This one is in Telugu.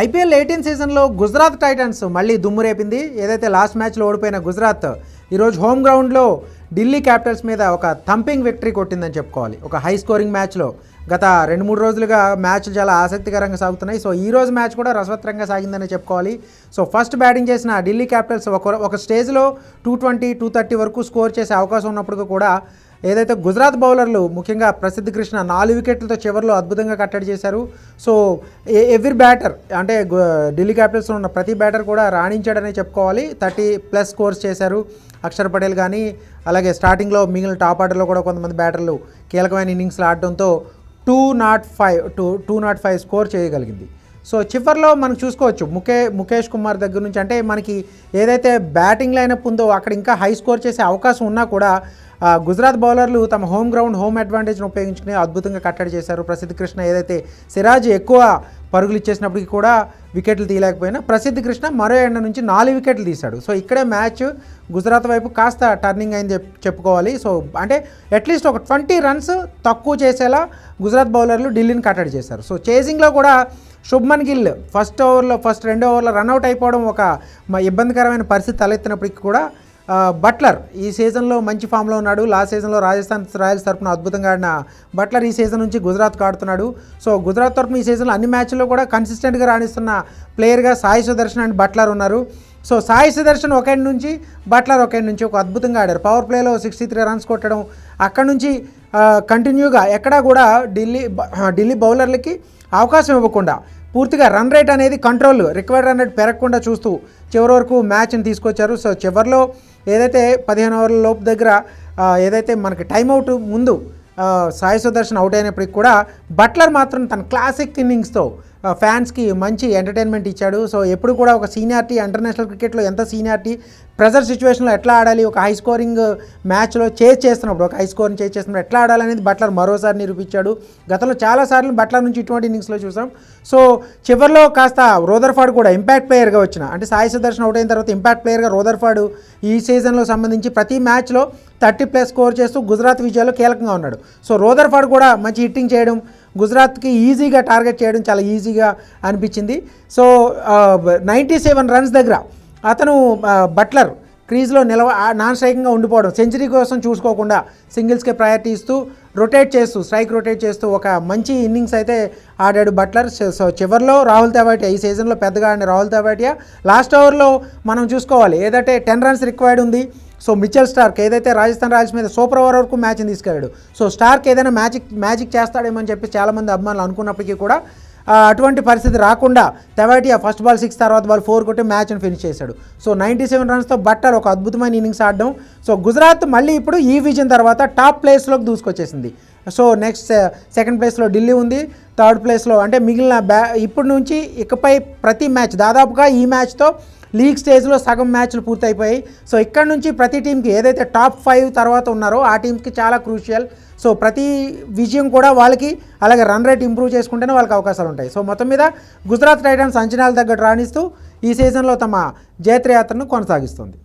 ఐపీఎల్ 18 సీజన్లో గుజరాత్ టైటన్స్ మళ్ళీ దుమ్ము రేపింది. ఏదైతే లాస్ట్ మ్యాచ్లో ఓడిపోయిన గుజరాత్ ఈరోజు హోమ్ గ్రౌండ్లో ఢిల్లీ క్యాపిటల్స్ మీద ఒక థంపింగ్ విక్టరీ కొట్టిందని చెప్పుకోవాలి. ఒక హై స్కోరింగ్ మ్యాచ్లో గత 2-3 రోజులుగా మ్యాచ్లు చాలా ఆసక్తికరంగా సాగుతున్నాయి. సో ఈ రోజు మ్యాచ్ కూడా రసవత్తరంగా సాగిందని చెప్పుకోవాలి. సో ఫస్ట్ బ్యాటింగ్ చేసిన ఢిల్లీ క్యాపిటల్స్ ఒక స్టేజ్లో 220, 230 వరకు స్కోర్ చేసే అవకాశం ఉన్నప్పుడు కూడా ఏదైతే గుజరాత్ బౌలర్లు ముఖ్యంగా ప్రసిద్ధ్ కృష్ణ 4 వికెట్లతో చివరిలో అద్భుతంగా కట్టడి చేశారు. సో ఎవ్రీ బ్యాటర్ అంటే ఢిల్లీ క్యాపిటల్స్లో ఉన్న ప్రతి బ్యాటర్ కూడా రాణించాడనే చెప్పుకోవాలి. 30+ స్కోర్స్ చేశారు. అక్షర్ పటేల్ కానీ అలాగే స్టార్టింగ్లో మిగిలిన టాప్ ఆర్డర్లో కూడా కొంతమంది బ్యాటర్లు కీలకమైన ఇన్నింగ్స్లో ఆడటంతో 205 స్కోర్ చేయగలిగింది. సో చివరిలో మనం చూసుకోవచ్చు ముఖేష్ కుమార్ దగ్గర నుంచి అంటే మనకి ఏదైతే బ్యాటింగ్ లైనప్ ఉందో అక్కడ ఇంకా హై స్కోర్ చేసే అవకాశం ఉన్నా కూడా గుజరాత్ బౌలర్లు తమ హోమ్ అడ్వాంటేజ్ను ఉపయోగించుకుని అద్భుతంగా కట్టడి చేశారు. ప్రసిద్ధ్ కృష్ణ ఏదైతే సిరాజ్ ఎక్కువ పరుగులు ఇచ్చేసినప్పటికీ కూడా వికెట్లు తీయలేకపోయినా ప్రసిద్ధ్ కృష్ణ మరో ఎండ నుంచి 4 వికెట్లు తీశాడు. సో ఇక్కడే మ్యాచ్ గుజరాత్ వైపు కాస్త టర్నింగ్ అయింది చెప్పుకోవాలి. సో అంటే అట్లీస్ట్ ఒక 20 రన్స్ తక్కువ చేసేలా గుజరాత్ బౌలర్లు ఢిల్లీని కట్టడి చేశారు. సో చేసింగ్లో కూడా శుభ్మన్ గిల్ ఫస్ట్ 2 ఓవర్లో రన్అట్ అయిపోవడం ఒక ఇబ్బందికరమైన పరిస్థితి తలెత్తినప్పటికీ కూడా బట్లర్ ఈ సీజన్లో మంచి ఫామ్లో ఉన్నాడు. లాస్ట్ సీజన్లో రాజస్థాన్ రాయల్స్ తరఫున అద్భుతంగా ఆడిన బట్లర్ ఈ సీజన్ నుంచి గుజరాత్కి ఆడుతున్నాడు. సో గుజరాత్ తరఫున ఈ సీజన్లో అన్ని మ్యాచ్ల్లో కూడా కన్సిస్టెంట్గా రాణిస్తున్న ప్లేయర్గా సాయి సుదర్శన్ అండ్ బట్లర్ ఉన్నారు. సో సాయి సుదర్శన్ ఒక ఎండ్ నుంచి బట్లర్ ఒక ఎండ్ నుంచి ఒక అద్భుతంగా ఆడారు. పవర్ ప్లేలో 63 రన్స్ కొట్టడం అక్కడ నుంచి కంటిన్యూగా ఎక్కడా కూడా ఢిల్లీ బౌలర్లకి అవకాశం ఇవ్వకుండా పూర్తిగా రన్ రేట్ అనేది కంట్రోల్ రిక్వైర్డ్ రన్ రేట్ పెరగకుండా చూస్తూ చివరి వరకు మ్యాచ్ని తీసుకొచ్చారు. సో చివరిలో ఏదైతే 15 ఓవర్ల లోపు దగ్గర ఏదైతే మనకి టైంఅవుట్ ముందు సాయి సుదర్శన్ అవుట్ అయినప్పటికి కూడా బట్లర్ మాత్రం తన క్లాసిక్ ఇన్నింగ్స్తో ఫ్యాన్స్కి మంచి ఎంటర్టైన్మెంట్ ఇచ్చాడు. సో ఎప్పుడు కూడా ఒక సీనియారిటీ ఇంటర్నేషనల్ క్రికెట్లో ఎంత సీనియారిటీ ప్రెజర్ సిచ్యువేషన్లో ఎట్లా ఆడాలి, ఒక హై స్కోరింగ్ మ్యాచ్లో చేస్తున్నప్పుడు ఎట్లా ఆడాలనేది బట్లర్ మరోసారి నిరూపించాడు. గతంలో చాలాసార్లు బట్లర్ నుంచి ఇటువంటి ఇన్నింగ్స్లో చూసాం. సో చివరిలో కాస్త రోదర్ఫర్డ్ కూడా ఇంపాక్ట్ ప్లేయర్గా వచ్చిన అంటే సాయి సుదర్శన్ అవుట్ అయిన తర్వాత ఇంపాక్ట్ ప్లేయర్గా రోదర్ఫర్డ్ ఈ సీజన్లో సంబంధించి ప్రతి మ్యాచ్లో 30+ స్కోర్ చేస్తూ గుజరాత్ విజయాల్లో కీలకంగా ఉన్నాడు. సో రోదర్ఫర్డ్ కూడా మంచి హిట్టింగ్ చేయడం గుజరాత్కి ఈజీగా టార్గెట్ చేయడం చాలా ఈజీగా అనిపించింది. సో 97 రన్స్ దగ్గర అతను బట్లర్ క్రీజ్లో నాన్ స్ట్రైకింగ్గా ఉండిపోవడం సెంచరీ కోసం చూసుకోకుండా సింగిల్స్కే ప్రయారిటీ ఇస్తూ స్ట్రైక్ రొటేట్ చేస్తూ ఒక మంచి ఇన్నింగ్స్ అయితే ఆడాడు బట్లర్. సో చివరిలో రాహుల్ తెవాటియా ఈ సీజన్లో పెద్దగా ఆడిన రాహుల్ తెవాటియా లాస్ట్ ఓవర్లో మనం చూసుకోవాలి ఏదైతే 10 రన్స్ రిక్వైర్డ్ ఉంది. సో మిచెల్ స్టార్క్ ఏదైతే రాజస్థాన్ రాయల్స్ మీద సూపర్ ఓవర్ వరకు మ్యాచ్ని తీసుకెళ్ళాడు. సో స్టార్క్ ఏదైనా మ్యాజిక్ చేస్తాడేమో అని చెప్పి చాలామంది అభిమానులు అనుకున్నప్పటికీ కూడా అటువంటి పరిస్థితి రాకుండా తెవాటియా ఫస్ట్ బాల్ 6 తర్వాత బాల్ 4 కొట్టి మ్యాచ్ని ఫినిష్ చేశాడు. సో 97 రన్స్తో బట్లర్ ఒక అద్భుతమైన ఇన్నింగ్స్ ఆడడం. సో గుజరాత్ మళ్ళీ ఇప్పుడు ఈ విజయం తర్వాత టాప్ ప్లేస్లోకి దూసుకొచ్చేసింది. సో నెక్స్ట్ సెకండ్ ప్లేస్లో ఢిల్లీ ఉంది. థర్డ్ ప్లేస్లో అంటే మిగిలిన ఇప్పటి నుంచి ఇకపై ప్రతి మ్యాచ్ దాదాపుగా ఈ మ్యాచ్తో లీగ్ స్టేజ్లో సగం మ్యాచ్లు పూర్తయిపోయాయి. సో ఇక్కడ నుంచి ప్రతి టీంకి ఏదైతే టాప్ 5 తర్వాత ఉన్నారో ఆ టీంకి చాలా క్రూషియల్. సో ప్రతి విజయం కూడా వాళ్ళకి అలాగే రన్ రేట్ ఇంప్రూవ్ చేసుకుంటేనే వాళ్ళకి అవకాశాలు ఉంటాయి. సో మొత్తం మీద గుజరాత్ టైటన్స్ అంచనాలు తగ్గట్టు రాణిస్తూ ఈ సీజన్లో తమ జైత్రయాత్రను కొనసాగిస్తుంది.